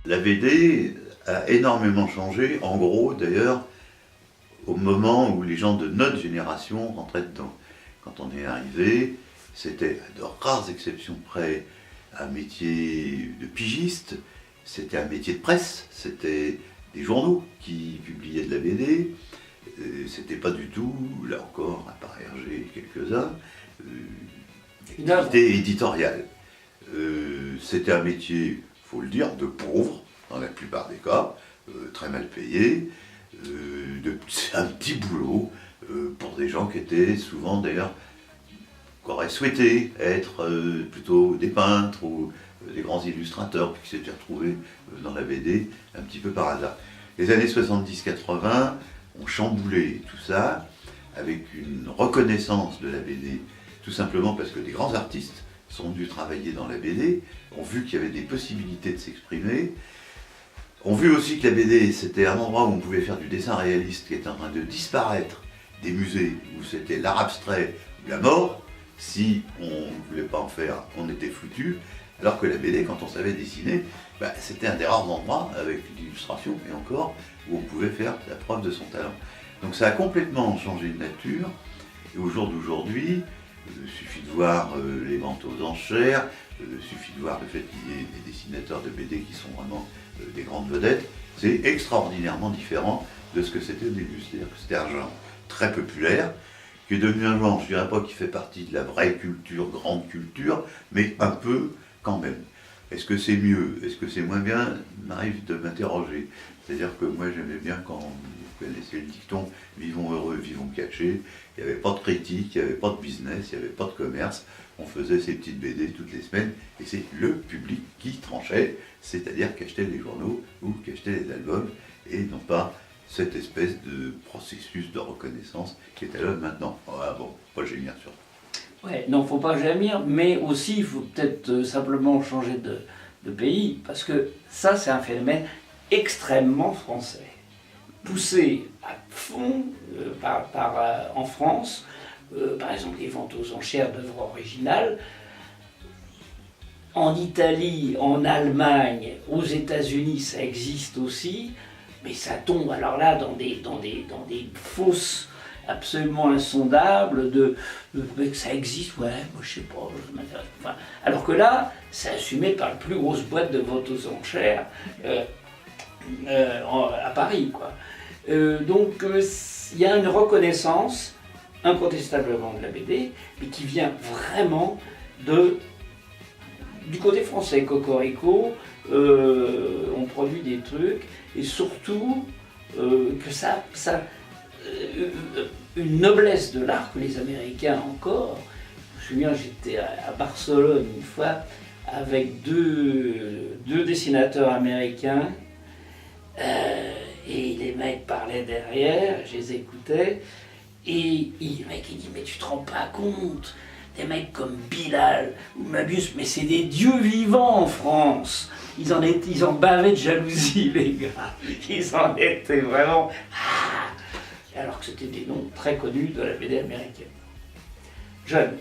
La BD a énormément changé, en gros d'ailleurs, au moment où les gens de notre génération rentraient dedans. Quand on est arrivé, c'était, à de rares exceptions près, un métier de pigiste, c'était un métier de presse, c'était des journaux qui publiaient de la BD, c'était pas du tout, là encore, à part Hergé et quelques-uns, une activité éditoriale. C'était un métier, il faut le dire, de pauvres, dans la plupart des cas, très mal payé, c'est un petit boulot pour des gens qui étaient souvent d'ailleurs, qui auraient souhaité être plutôt des peintres ou des grands illustrateurs, puis qui s'étaient retrouvés dans la BD un petit peu par hasard. Les années 70-80 ont chamboulé tout ça avec une reconnaissance de la BD, tout simplement parce que des grands artistes sont venus travailler dans la BD, ont vu qu'il y avait des possibilités de s'exprimer, ont vu aussi que la BD c'était un endroit où on pouvait faire du dessin réaliste qui est en train de disparaître des musées où c'était l'art abstrait ou la mort. Si on ne voulait pas en faire, on était foutu. Alors que la BD, quand on savait dessiner, c'était un des rares endroits avec l'illustration et encore où on pouvait faire la preuve de son talent. Donc ça a complètement changé de nature. Et au jour d'aujourd'hui, il suffit de voir les ventes aux enchères, il suffit de voir le fait qu'il y ait des dessinateurs de BD qui sont vraiment des grandes vedettes. C'est extraordinairement différent de ce que c'était au début. C'est-à-dire que c'était un genre très populaire, qui est devenu un genre, je ne dirais pas qui fait partie de la vraie culture, grande culture, mais un peu quand même. Est-ce que c'est mieux? Est-ce que c'est moins bien? M'arrive de m'interroger. C'est-à-dire que moi j'aimais bien quand vous connaissez le dicton « vivons heureux, vivons cachés », il n'y avait pas de critique, il n'y avait pas de business, il n'y avait pas de commerce, on faisait ces petites BD toutes les semaines, et c'est le public qui tranchait, c'est-à-dire qui achetait les journaux ou qui achetait les albums, et non pas cette espèce de processus de reconnaissance qui est à l'œuvre maintenant. Ah bon, pas gémir sur ça. Ouais, non, faut pas gémir, mais aussi il faut peut-être simplement changer de pays, parce que ça c'est un phénomène extrêmement français, poussé à fond en France, par exemple les ventes aux enchères d'œuvres originales. En Italie, en Allemagne, aux États-Unis, ça existe aussi, mais ça tombe alors là dans des fosses absolument insondables que ça existe, ouais, moi je sais pas, ça m'intéresse pas. Enfin, alors que là, c'est assumé par la plus grosse boîte de vente aux enchères à Paris, quoi. Donc il y a une reconnaissance incontestablement de la BD, mais qui vient vraiment du côté français. Cocorico, on produit des trucs, et surtout que ça une noblesse de l'art que les Américains encore. Je me souviens, j'étais à Barcelone une fois avec deux dessinateurs américains, et les mecs parlaient derrière, je les écoutais, et le mec il dit « mais tu te rends pas compte, des mecs comme Bilal ou Mabius, mais c'est des dieux vivants en France. Ils en bavaient de jalousie, les gars. Ils en étaient vraiment... Ah !» Alors que c'était des noms très connus de la BD américaine. Jeune.